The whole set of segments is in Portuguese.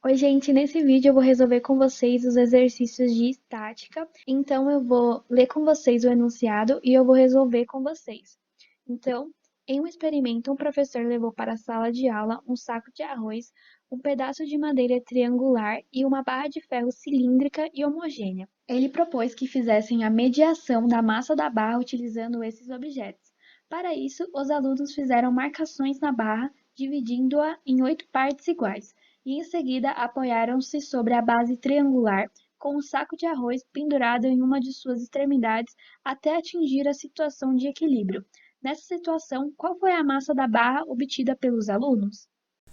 Oi, gente, nesse vídeo eu vou resolver com vocês os exercícios de estática. Então, eu vou ler com vocês o enunciado e eu vou resolver com vocês. Então, em um experimento, um professor levou para a sala de aula um saco de arroz, um pedaço de madeira triangular e uma barra de ferro cilíndrica e homogênea. Ele propôs que fizessem a mediação da massa da barra utilizando esses objetos. Para isso, os alunos fizeram marcações na barra, dividindo-a em 8 partes iguais e em seguida apoiaram-se sobre a base triangular, com um saco de arroz pendurado em uma de suas extremidades até atingir a situação de equilíbrio. Nessa situação, qual foi a massa da barra obtida pelos alunos?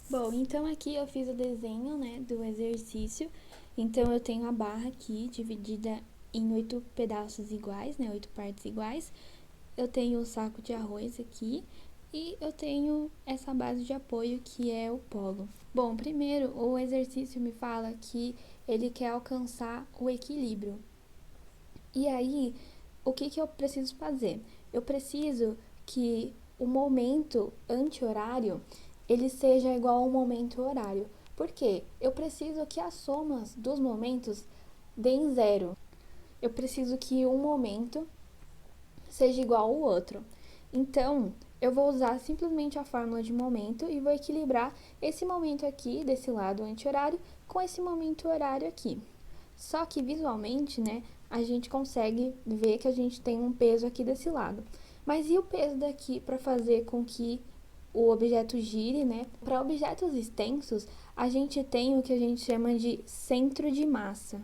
Bom, então aqui eu fiz o desenho, né, do exercício. Então eu tenho a barra aqui dividida em 8 pedaços iguais, né, 8 partes iguais. Eu tenho o saco de arroz aqui e eu tenho essa base de apoio que é o polo. Bom, primeiro o exercício me fala que ele quer alcançar o equilíbrio. E aí, o que eu preciso fazer? Eu preciso que o momento anti-horário ele seja igual ao momento horário. Por quê? Eu preciso que as somas dos momentos deem zero. Eu preciso que um momento seja igual ao outro. Então, eu vou usar simplesmente a fórmula de momento e vou equilibrar esse momento aqui, desse lado anti-horário, com esse momento horário aqui. Só que visualmente, né, a gente consegue ver que a gente tem um peso aqui desse lado. Mas e o peso daqui para fazer com que o objeto gire, né? Para objetos extensos, a gente tem o que a gente chama de centro de massa.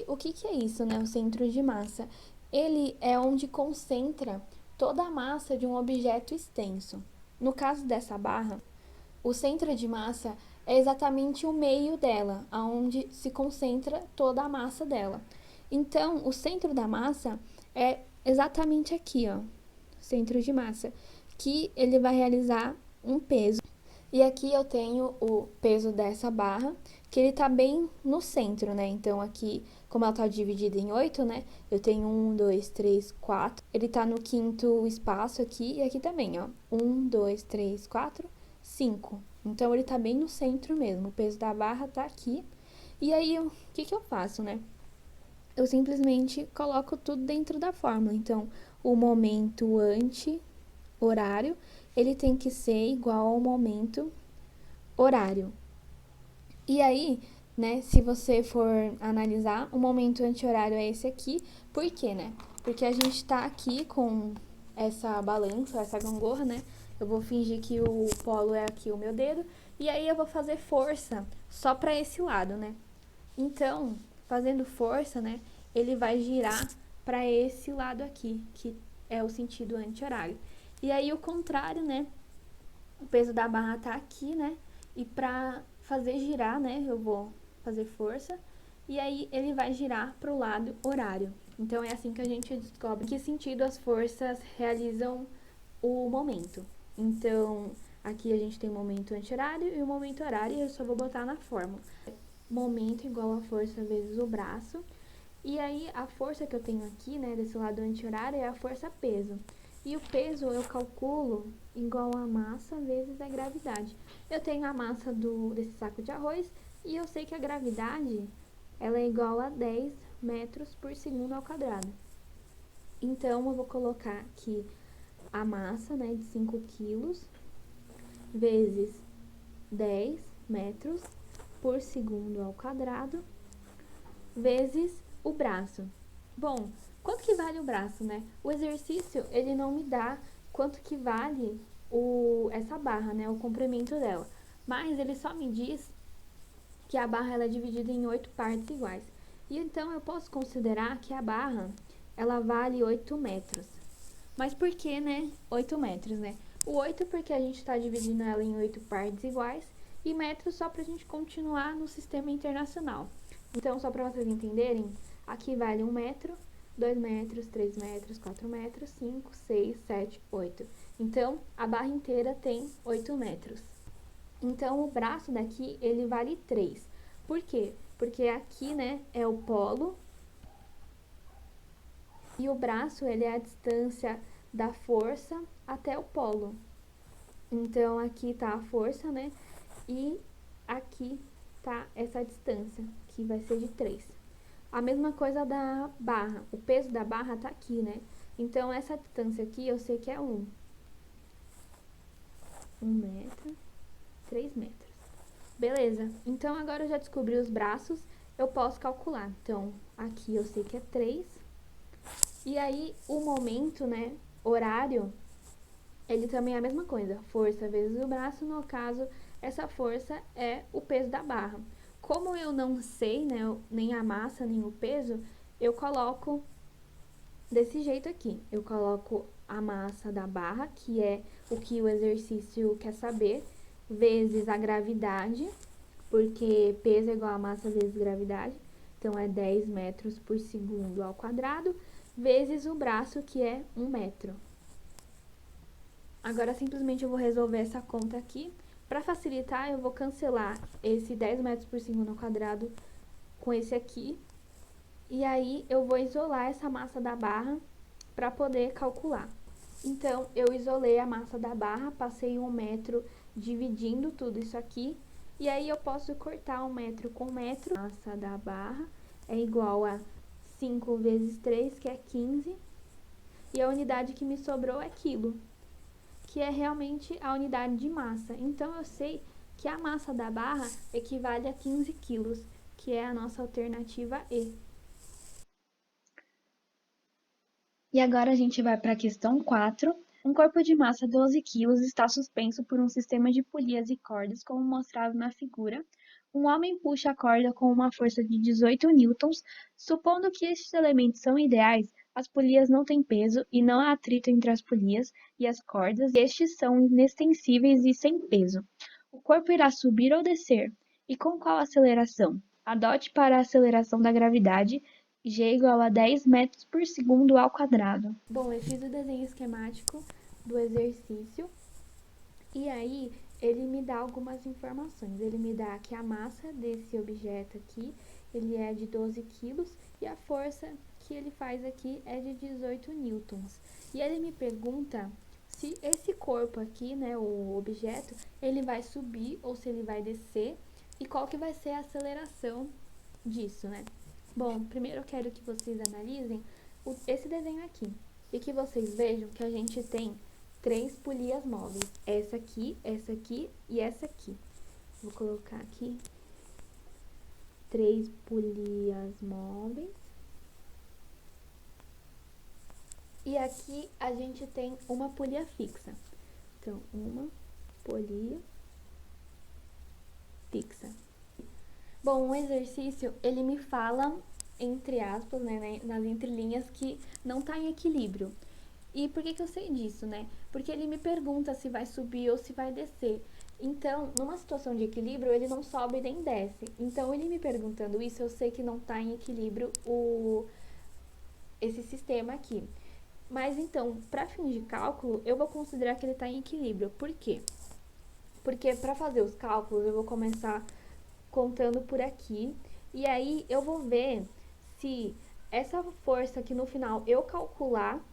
O que é isso, né? O centro de massa. Ele é onde concentra toda a massa de um objeto extenso. No caso dessa barra, o centro de massa é exatamente o meio dela, aonde se concentra toda a massa dela. Então, o centro da massa é exatamente aqui, ó, centro de massa, que ele vai realizar um peso. E aqui eu tenho o peso dessa barra, que ele tá bem no centro, né? Então aqui, como ela tá dividida em 8, né? Eu tenho 1, 2, 3, 4. Ele tá no quinto espaço aqui e aqui também, ó. 1, 2, 3, 4, 5. Então ele tá bem no centro mesmo. O peso da barra tá aqui. E aí, o que eu faço, né? Eu simplesmente coloco tudo dentro da fórmula. Então, o momento anti-horário, ele tem que ser igual ao momento horário. E aí, né, se você for analisar, o momento anti-horário é esse aqui. Por quê, né? Porque a gente tá aqui com essa balança, essa gangorra, né? Eu vou fingir que o polo é aqui o meu dedo. E aí eu vou fazer força só para esse lado, né? Então, fazendo força, né, ele vai girar para esse lado aqui, que é o sentido anti-horário. E aí o contrário, né? O peso da barra tá aqui, né? E para fazer girar, né, eu vou fazer força e aí ele vai girar para o lado horário. Então é assim que a gente descobre que sentido as forças realizam o momento. Então, aqui a gente tem o momento anti-horário e o momento horário, e eu só vou botar na fórmula. Momento igual a força vezes o braço. E aí, a força que eu tenho aqui, né, desse lado anti-horário, é a força-peso. E o peso eu calculo igual a massa vezes a gravidade. Eu tenho a massa desse saco de arroz e eu sei que a gravidade ela é igual a 10 metros por segundo ao quadrado. Então, eu vou colocar aqui a massa, né, de 5 quilos vezes 10 metros por segundo ao quadrado vezes o braço. Bom, quanto que vale o braço, né? O exercício, ele não me dá quanto que vale essa barra, né? O comprimento dela. Mas ele só me diz que a barra ela é dividida em 8 partes iguais. E então eu posso considerar que a barra, ela vale 8 metros. Mas por que, né? 8 metros, né? O 8 porque a gente está dividindo ela em 8 partes iguais e metros só para a gente continuar no sistema internacional. Então, só para vocês entenderem, aqui vale 1 metro, 2 metros, 3 metros, 4 metros, 5, 6, 7, 8. Então, a barra inteira tem 8 metros. Então, o braço daqui, ele vale 3. Por quê? Porque aqui, né, é o polo e o braço, ele é a distância da força até o polo. Então, aqui tá a força, né? E aqui tá essa distância, que vai ser de 3. A mesma coisa da barra. O peso da barra tá aqui, né? Então, essa distância aqui eu sei que é 1. 1 metro, 3 metros. Beleza. Então, agora eu já descobri os braços, eu posso calcular. Então, aqui eu sei que é 3. E aí, o momento, né, horário, ele também é a mesma coisa. Força vezes o braço, no caso, essa força é o peso da barra. Como eu não sei, né, nem a massa, nem o peso, eu coloco desse jeito aqui. Eu coloco a massa da barra, que é o que o exercício quer saber, vezes a gravidade, porque peso é igual a massa vezes gravidade, então é 10 metros por segundo ao quadrado, vezes o braço, que é 1 metro. Agora, simplesmente eu vou resolver essa conta aqui. Para facilitar, eu vou cancelar esse 10 metros por segundo ao quadrado com esse aqui. E aí, eu vou isolar essa massa da barra para poder calcular. Então, eu isolei a massa da barra, passei 1 metro dividindo tudo isso aqui. E aí, eu posso cortar 1 metro com metro. A massa da barra é igual a 5 vezes 3, que é 15. E a unidade que me sobrou é quilo, que é realmente a unidade de massa. Então, eu sei que a massa da barra equivale a 15 quilos, que é a nossa alternativa E. E agora a gente vai para a questão 4. Um corpo de massa 12 kg está suspenso por um sistema de polias e cordas, como mostrado na figura. Um homem puxa a corda com uma força de 18 newtons. Supondo que estes elementos são ideais, as polias não têm peso e não há atrito entre as polias e as cordas, e estes são inextensíveis e sem peso. O corpo irá subir ou descer? E com qual aceleração? Adote para a aceleração da gravidade G igual a 10 metros por segundo ao quadrado. Bom, eu fiz o desenho esquemático do exercício e aí ele me dá algumas informações. Ele me dá que a massa desse objeto aqui, ele é de 12 quilos e a força que ele faz aqui é de 18 newtons. E ele me pergunta se esse corpo aqui, né, o objeto, ele vai subir ou se ele vai descer e qual que vai ser a aceleração disso, né? Bom, primeiro eu quero que vocês analisem esse desenho aqui e que vocês vejam que a gente tem 3 polias móveis, essa aqui e essa aqui. Vou colocar aqui 3 polias móveis. E aqui a gente tem uma polia fixa. Então, uma polia fixa. Bom, o exercício, ele me fala, entre aspas, né, nas entrelinhas, que não está em equilíbrio. E por que eu sei disso, né? Porque ele me pergunta se vai subir ou se vai descer. Então, numa situação de equilíbrio, ele não sobe nem desce. Então, ele me perguntando isso, eu sei que não está em equilíbrio esse sistema aqui. Mas, então, para fins de cálculo, eu vou considerar que ele está em equilíbrio. Por quê? Porque para fazer os cálculos, eu vou começar contando por aqui. E aí, eu vou ver se essa força que no final eu calcular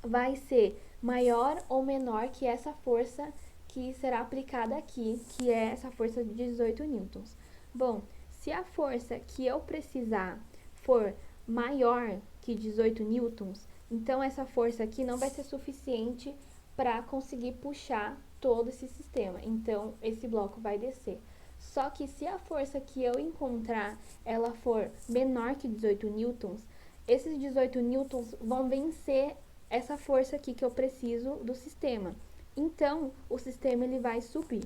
vai ser maior ou menor que essa força que será aplicada aqui, que é essa força de 18 newtons. Bom, se a força que eu precisar for maior que 18 newtons, então essa força aqui não vai ser suficiente para conseguir puxar todo esse sistema. Então, esse bloco vai descer. Só que se a força que eu encontrar, ela for menor que 18 newtons, esses 18 newtons vão vencer essa força aqui que eu preciso do sistema. Então, o sistema ele vai subir.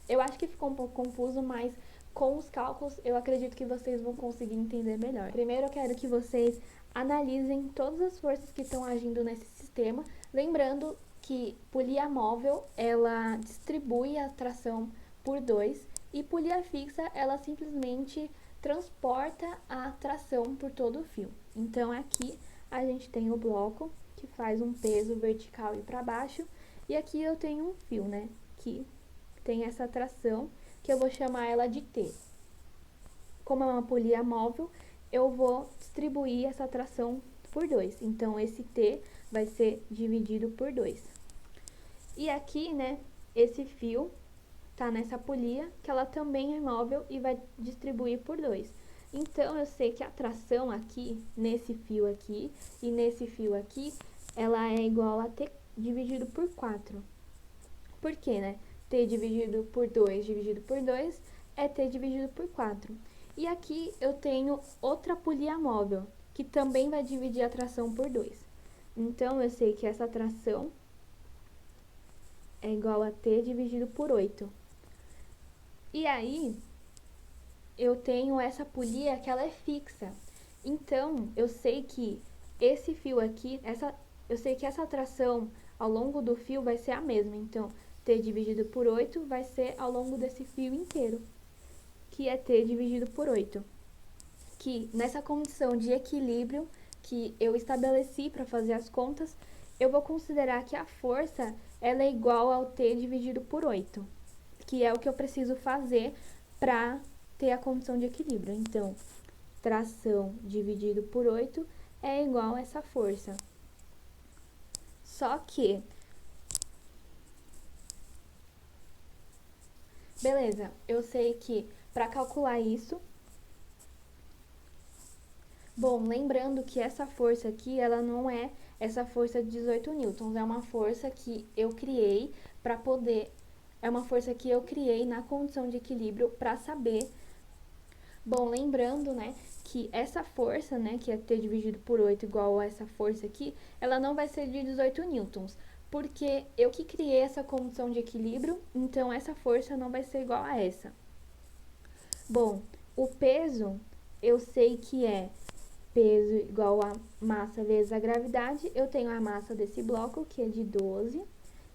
Eu acho que ficou um pouco confuso, mas com os cálculos eu acredito que vocês vão conseguir entender melhor. Primeiro eu quero que vocês analisem todas as forças que estão agindo nesse sistema, lembrando que polia móvel, ela distribui a tração por 2 e polia fixa, ela simplesmente transporta a tração por todo o fio. Então, aqui a gente tem o bloco que faz um peso vertical e para baixo, e aqui eu tenho um fio, né, que tem essa tração, que eu vou chamar ela de T. Como é uma polia móvel, eu vou distribuir essa tração por 2. Então, esse T vai ser dividido por 2. E aqui, né, esse fio tá nessa polia, que ela também é móvel e vai distribuir por 2. Então, eu sei que a tração aqui, nesse fio aqui e nesse fio aqui, ela é igual a T dividido por 4. Por quê, né? T dividido por 2 dividido por 2 é T dividido por 4. E aqui eu tenho outra polia móvel, que também vai dividir a tração por 2. Então, eu sei que essa tração é igual a T dividido por 8. E aí, eu tenho essa polia que ela é fixa. Então, eu sei que esse fio aqui, eu sei que essa tração ao longo do fio vai ser a mesma. Então, T dividido por 8 vai ser ao longo desse fio inteiro, que é T dividido por 8. Que nessa condição de equilíbrio que eu estabeleci para fazer as contas, eu vou considerar que a força ela é igual ao T dividido por 8, que é o que eu preciso fazer para ter a condição de equilíbrio. Então, tração dividido por 8 é igual a essa força. Só que, beleza, eu sei que para calcular isso, bom, lembrando que essa força aqui, ela não é essa força de 18 newtons, é uma força que eu criei para poder, é uma força que eu criei na condição de equilíbrio para saber. Bom, lembrando, né, que essa força, né, que é T dividido por 8 igual a essa força aqui, ela não vai ser de 18 newtons, porque eu que criei essa condição de equilíbrio, então essa força não vai ser igual a essa. Bom, o peso, eu sei que é peso igual a massa vezes a gravidade. Eu tenho a massa desse bloco, que é de 12,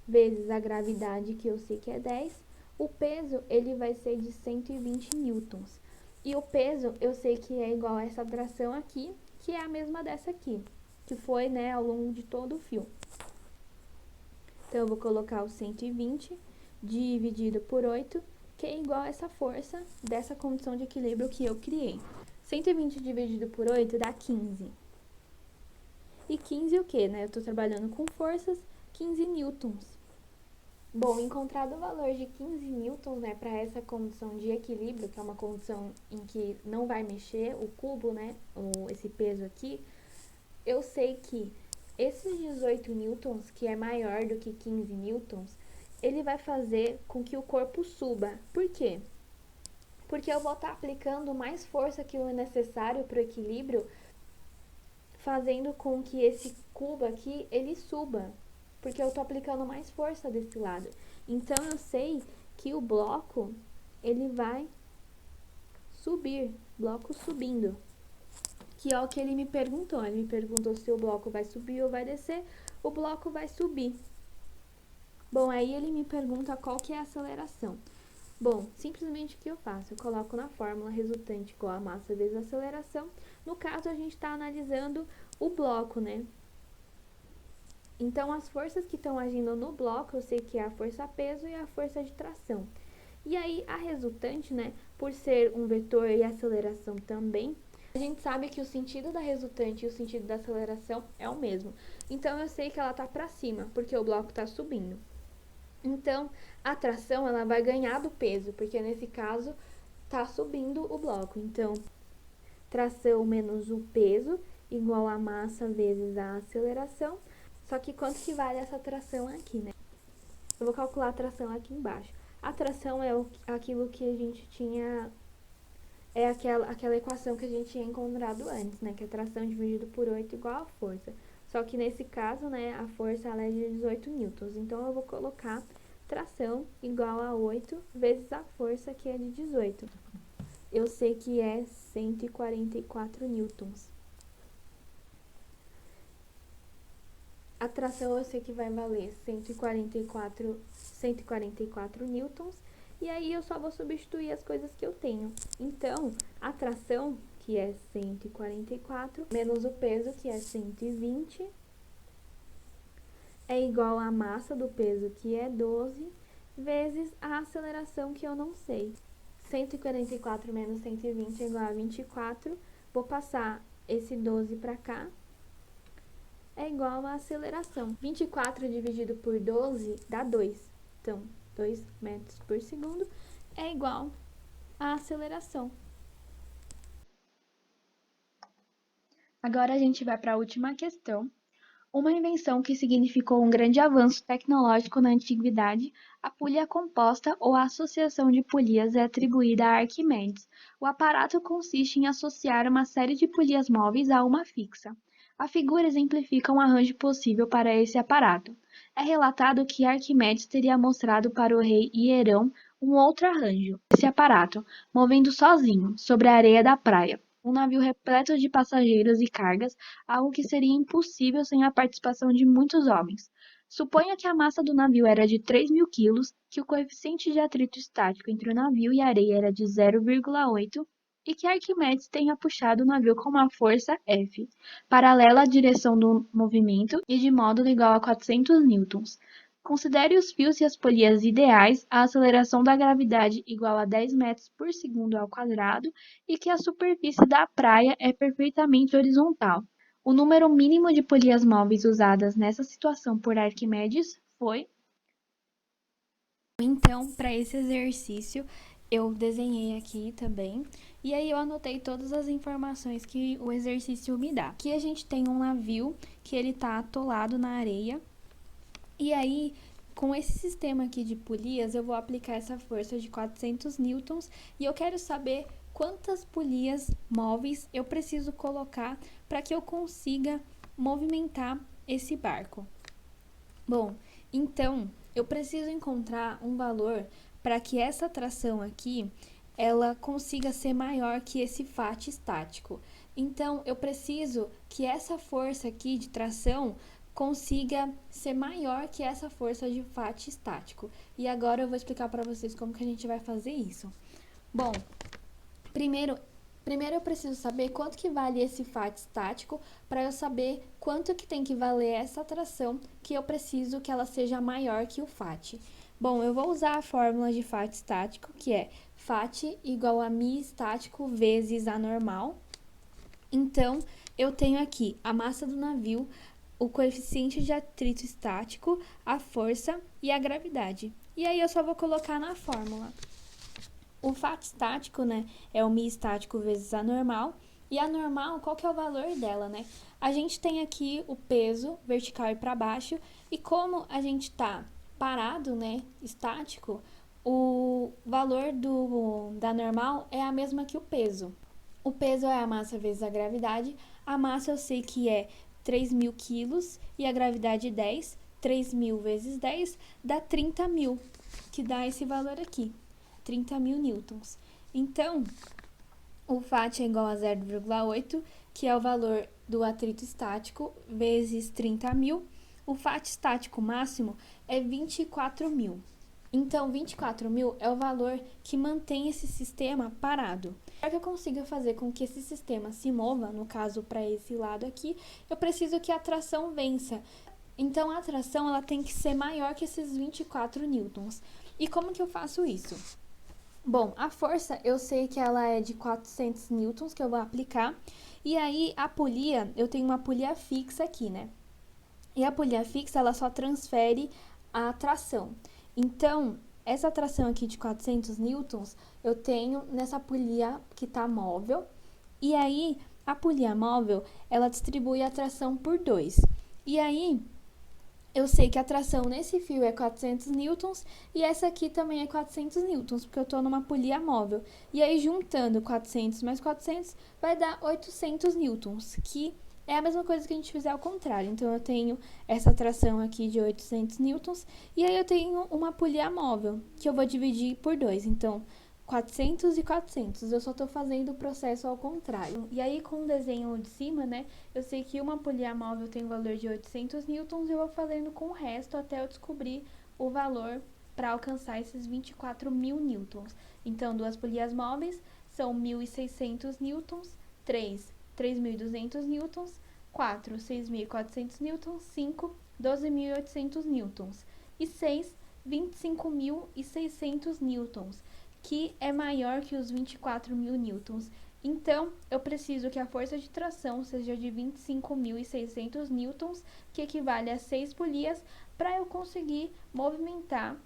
vezes a gravidade, que eu sei que é 10. O peso, ele vai ser de 120 newtons. E o peso, eu sei que é igual a essa tração aqui, que é a mesma dessa aqui, que foi, né, ao longo de todo o fio. Então, eu vou colocar o 120 dividido por 8, que é igual a essa força dessa condição de equilíbrio que eu criei. 120 dividido por 8 dá 15. E 15 o quê, né? Eu tô trabalhando com forças, 15 newtons. Bom, encontrado o valor de 15 newtons, né, para essa condição de equilíbrio, que é uma condição em que não vai mexer o cubo, né, esse peso aqui, eu sei que esses 18 newtons, que é maior do que 15 newtons, ele vai fazer com que o corpo suba. Por quê? Porque eu vou estar aplicando mais força que o necessário para o equilíbrio, fazendo com que esse cubo aqui, ele suba, porque eu estou aplicando mais força desse lado. Então, eu sei que o bloco, ele vai subir, bloco subindo, que é o que ele me perguntou. Ele me perguntou se o bloco vai subir ou vai descer. O bloco vai subir. Bom, aí ele me pergunta qual que é a aceleração. Bom, simplesmente o que eu faço? Eu coloco na fórmula resultante igual a massa vezes a aceleração. No caso, a gente está analisando o bloco, né? Então, as forças que estão agindo no bloco, eu sei que é a força-peso e a força de tração. E aí, a resultante, né, por ser um vetor e aceleração também, a gente sabe que o sentido da resultante e o sentido da aceleração é o mesmo. Então, eu sei que ela está para cima, porque o bloco está subindo. Então, a tração, ela vai ganhar do peso, porque nesse caso, está subindo o bloco. Então, tração menos o peso, igual a massa vezes a aceleração. Só que quanto que vale essa tração aqui, né? Eu vou calcular a tração aqui embaixo. A tração é aquilo que a gente tinha, é aquela equação que a gente tinha encontrado antes, né? Que é tração dividido por 8 igual a força. Só que nesse caso, né, a força ela é de 18 newtons. Então, eu vou colocar tração igual a 8 vezes a força, que é de 18. Eu sei que é 144 newtons. A tração eu sei que vai valer 144 newtons, e aí eu só vou substituir as coisas que eu tenho. Então, a tração, que é 144, menos o peso, que é 120, é igual à massa do peso, que é 12, vezes a aceleração, que eu não sei. 144 menos 120 é igual a 24, vou passar esse 12 para cá, é igual a aceleração. 24 dividido por 12 dá 2. Então, 2 metros por segundo é igual à aceleração. Agora a gente vai para a última questão. Uma invenção que significou um grande avanço tecnológico na antiguidade, a polea composta ou a associação de polias é atribuída a Arquimedes. O aparato consiste em associar uma série de polias móveis a uma fixa. A figura exemplifica um arranjo possível para esse aparato. É relatado que Arquimedes teria mostrado para o rei Hierão um outro arranjo, esse aparato, movendo sozinho, sobre a areia da praia, um navio repleto de passageiros e cargas, algo que seria impossível sem a participação de muitos homens. Suponha que a massa do navio era de 3.000 quilos, que o coeficiente de atrito estático entre o navio e a areia era de 0,8 e que Arquimedes tenha puxado o navio com uma força F, paralela à direção do movimento e de módulo igual a 400 newtons. Considere os fios e as polias ideais, a aceleração da gravidade igual a 10 metros por segundo ao quadrado e que a superfície da praia é perfeitamente horizontal. O número mínimo de polias móveis usadas nessa situação por Arquimedes foi. Então, para esse exercício, eu desenhei aqui também, e aí eu anotei todas as informações que o exercício me dá. Aqui a gente tem um navio que ele está atolado na areia, e aí, com esse sistema aqui de polias, eu vou aplicar essa força de 400 newtons, e eu quero saber quantas polias móveis eu preciso colocar para que eu consiga movimentar esse barco. Bom, então eu preciso encontrar um valor para que essa tração aqui ela consiga ser maior que esse FAT estático. Então eu preciso que essa força aqui de tração consiga ser maior que essa força de FAT estático. E agora eu vou explicar para vocês como que a gente vai fazer isso. Bom, primeiro eu preciso saber quanto que vale esse FAT estático para eu saber quanto que tem que valer essa tração que eu preciso que ela seja maior que o FAT. Bom, eu vou usar a fórmula de FAT estático, que é FAT igual a μ estático vezes a normal. Então, eu tenho aqui a massa do navio, o coeficiente de atrito estático, a força e a gravidade. E aí eu só vou colocar na fórmula. O FAT estático, né, é o μ estático vezes a normal. E a normal, qual que é o valor dela, né? A gente tem aqui o peso vertical e para baixo. E como a gente tá parado, né, estático, o valor da normal é a mesma que o peso. O peso é a massa vezes a gravidade. A massa eu sei que é 3.000 quilos e a gravidade 10. 3.000 vezes 10 dá 30.000, que dá esse valor aqui. 30.000 newtons. Então, o FAT é igual a 0,8, que é o valor do atrito estático, vezes 30.000. O FAT estático máximo é 24.000. Então, 24.000 é o valor que mantém esse sistema parado. Para que eu consiga fazer com que esse sistema se mova, no caso para esse lado aqui, eu preciso que a tração vença. Então, a tração ela tem que ser maior que esses 24 newtons. E como que eu faço isso? Bom, a força eu sei que ela é de 400 newtons que eu vou aplicar. E aí a polia, eu tenho uma polia fixa aqui, né? E a polia fixa ela só transfere a tração. Então, essa tração aqui de 400 newtons eu tenho nessa polia que tá móvel. E aí a polia móvel ela distribui a tração por 2. E aí eu sei que a tração nesse fio é 400 newtons e essa aqui também é 400 newtons, porque eu estou numa polia móvel. E aí, juntando 400 mais 400, vai dar 800 newtons, que é a mesma coisa que a gente fizer ao contrário. Então, eu tenho essa tração aqui de 800 newtons e aí eu tenho uma polia móvel, que eu vou dividir por 2. Então, 400 e 400, eu só estou fazendo o processo ao contrário. E aí, com o desenho de cima, né, eu sei que uma polia móvel tem um valor de 800 newtons e eu vou fazendo com o resto até eu descobrir o valor para alcançar esses 24.000 newtons. Então, duas polias móveis são 1.600 newtons, 3.200 newtons, 6.400 newtons, 12.800 newtons e 25.600 newtons, que é maior que os 24.000 newtons. Então, eu preciso que a força de tração seja de 25.600 newtons, que equivale a 6 polias, para eu conseguir movimentar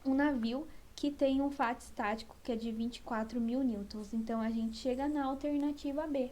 um navio que tem um fato estático que é de 24 mil newtons. Então, a gente chega na alternativa B.